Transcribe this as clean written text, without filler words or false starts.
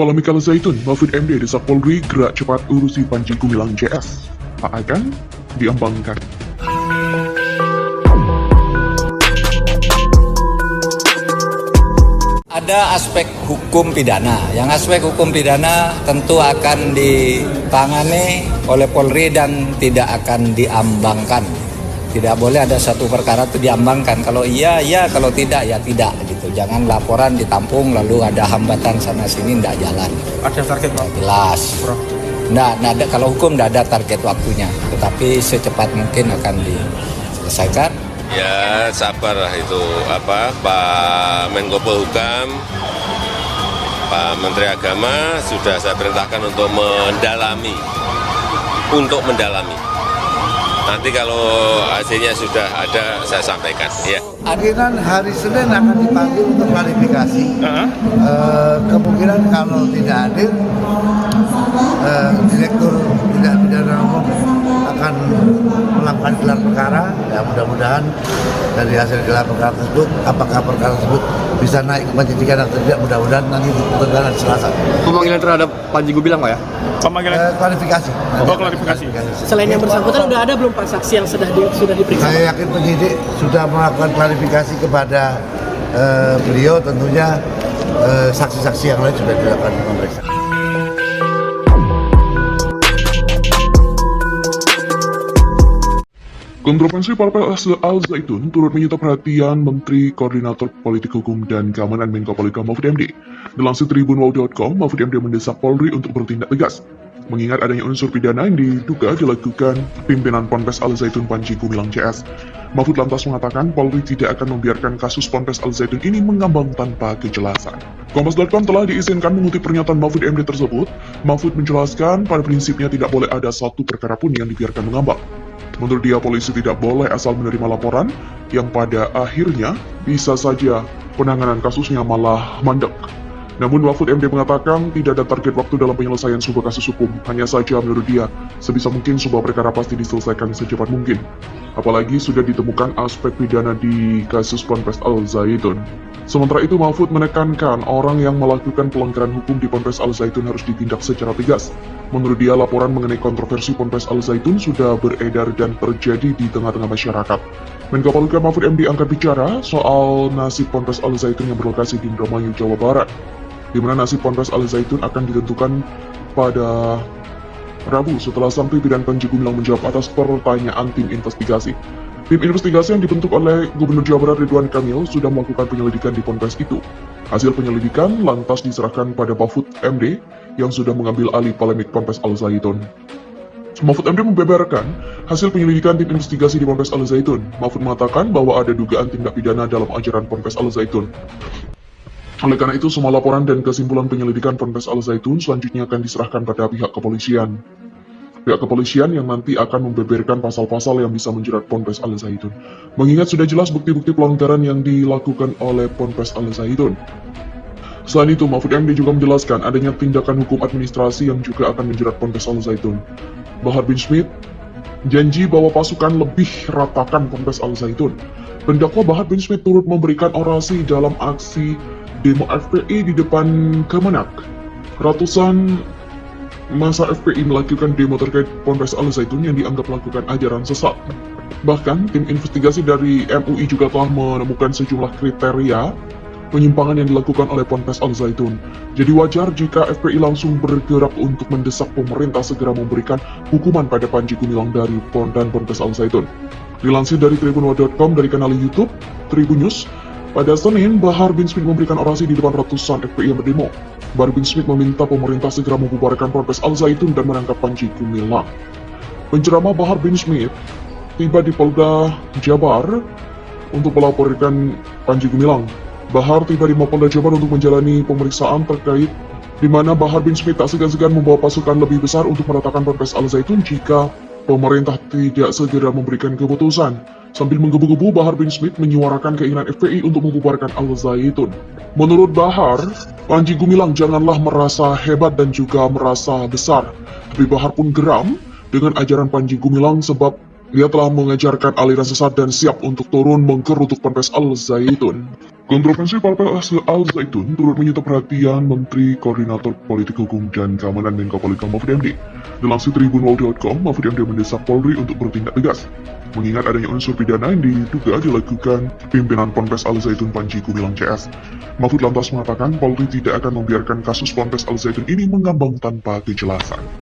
Polemik Al Zaitun, Mahfud MD desak Polri gerak cepat urusi Panji Gumilang JS. Tak akan diambangkan. Ada aspek hukum pidana. Yang aspek hukum pidana tentu akan ditangani oleh Polri dan tidak akan diambangkan. Tidak boleh ada satu perkara itu diambangkan. Kalau iya, iya. Kalau tidak, ya tidak. Gitu. Jangan laporan ditampung lalu ada hambatan sana sini tidak jalan. Ada target Pak? Jelas. Nggak, kalau hukum tidak ada target waktunya. Tetapi secepat mungkin akan diselesaikan. Ya sabar lah itu Pak Menko Polhukam, Pak Menteri Agama sudah saya perintahkan untuk mendalami. Nanti kalau hasilnya sudah ada saya sampaikan ya. Kemungkinan hari Senin akan dipanggil untuk klarifikasi. Kemungkinan kalau tidak hadir, Direktur Tindak Pidana Umum akan melakukan gelar perkara. Ya mudah-mudahan dari hasil gelar perkara tersebut, apakah perkara tersebut bisa naik ke penyidikan atau tidak, mudah-mudahan nanti diputuskan hari Selasa. Pemanggilan terhadap Panji Gumilang Pak ya? Pemanggilan klarifikasi. Klarifikasi. Selain yang bersangkutan udah ada belum Pak saksi yang sudah diperiksa? Saya yakin penyidik sudah melakukan klarifikasi kepada beliau, tentunya saksi-saksi yang lain sudah dilakukan pemeriksaan. Kontroversi Parpol Al Zaitun turut menyita perhatian Menteri Koordinator Politik Hukum dan Keamanan Menko Polhukam Mahfud MD. Dilansir tribunwow.com, Mahfud MD mendesak Polri untuk bertindak tegas, mengingat adanya unsur pidana yang diduga dilakukan pimpinan Ponpes Al Zaitun Panji Gumilang JS. Mahfud lantas mengatakan Polri tidak akan membiarkan kasus Ponpes Al Zaitun ini mengambang tanpa kejelasan. Kompas.com telah diizinkan mengutip pernyataan Mahfud MD tersebut. Mahfud menjelaskan pada prinsipnya tidak boleh ada satu perkara pun yang dibiarkan mengambang. Menurut dia, polisi tidak boleh asal menerima laporan yang pada akhirnya bisa saja penanganan kasusnya malah mandek. Namun Mahfud MD mengatakan tidak ada target waktu dalam penyelesaian sebuah kasus hukum. Hanya saja menurut dia, sebisa mungkin sebuah perkara pasti diselesaikan secepat mungkin. Apalagi sudah ditemukan aspek pidana di kasus Ponpes Al Zaitun. Sementara itu, Mahfud menekankan orang yang melakukan pelanggaran hukum di Ponpes Al Zaitun harus ditindak secara tegas. Menurut dia, laporan mengenai kontroversi Ponpes Al Zaitun sudah beredar dan terjadi di tengah-tengah masyarakat. Menko Polhukam Mahfud MD angkat bicara soal nasib Ponpes Al Zaitun yang berlokasi di Indramayu, Jawa Barat, di mana nasib Ponpes Al Zaitun akan ditentukan pada Rabu setelah sang pimpinan Panji Gumilang menjawab atas pertanyaan tim investigasi. Tim investigasi yang dibentuk oleh Gubernur Jawa Barat Ridwan Kamil sudah melakukan penyelidikan di Ponpes itu. Hasil penyelidikan lantas diserahkan pada Mahfud MD yang sudah mengambil alih polemik Ponpes Al Zaitun. Mahfud MD membeberkan hasil penyelidikan tim investigasi di Ponpes Al Zaitun. Mahfud mengatakan bahwa ada dugaan tindak pidana dalam ajaran Ponpes Al Zaitun. Oleh karena itu, semua laporan dan kesimpulan penyelidikan Ponpes Al Zaitun selanjutnya akan diserahkan pada pihak kepolisian. Pihak kepolisian yang nanti akan membeberkan pasal-pasal yang bisa menjerat Ponpes Al Zaitun. Mengingat sudah jelas bukti-bukti pelanggaran yang dilakukan oleh Ponpes Al Zaitun. Selain itu, Mahfud MD juga menjelaskan adanya tindakan hukum administrasi yang juga akan menjerat Ponpes Al Zaitun. Bahar bin Smith janji bahwa pasukan lebih ratakan Ponpes Al Zaitun. Pendakwa Bahar bin Smith turut memberikan orasi dalam aksi demo FPI di depan Kemenak. Ratusan masa FPI melakukan demo terkait Ponpes Al Zaitun yang dianggap melakukan ajaran sesat. Bahkan, tim investigasi dari MUI juga telah menemukan sejumlah kriteria penyimpangan yang dilakukan oleh Ponpes Al Zaitun. Jadi wajar jika FPI langsung bergerak untuk mendesak pemerintah segera memberikan hukuman pada Panji Gumilang dari Ponpes Al Zaitun. Dilansir dari tribunwow.com dari kanal YouTube Tribun News, pada Senin, Bahar bin Smith memberikan orasi di depan ratusan FPI yang berdemo. Bahar bin Smith meminta pemerintah segera membubarkan Ponpes Al Zaitun dan menangkap Panji Gumilang. Penceramah Bahar bin Smith tiba di Polda Jabar untuk melaporkan Panji Gumilang. Bahar tiba di Mapolda Jabar untuk menjalani pemeriksaan terkait di mana Bahar bin Smith tak segan-segan membawa pasukan lebih besar untuk meratakan Ponpes Al Zaitun jika pemerintah tidak segera memberikan keputusan. Sambil menggebu-gebu, Bahar bin Smith menyuarakan keinginan FPI untuk membubarkan Al Zaitun. Menurut Bahar, Panji Gumilang janganlah merasa hebat dan juga merasa besar. Tapi Bahar pun geram dengan ajaran Panji Gumilang sebab Dia telah mengejarkan aliran sesat dan siap untuk turun mengkerutuk Ponpes Al Zaitun. Kontroversi Ponpes Al Zaitun turut menyita perhatian Menteri Koordinator Politik Hukum dan Keamanan Menko Polhukam Mahfud MD. Dilansir tribunwau.com, Mahfud MD mendesak Polri untuk bertindak tegas, mengingat adanya unsur pidana yang diduga dilakukan pimpinan Ponpes Al Zaitun Panji Gumilang CS. Mahfud lantas mengatakan Polri tidak akan membiarkan kasus Ponpes Al Zaitun ini mengambang tanpa kejelasan.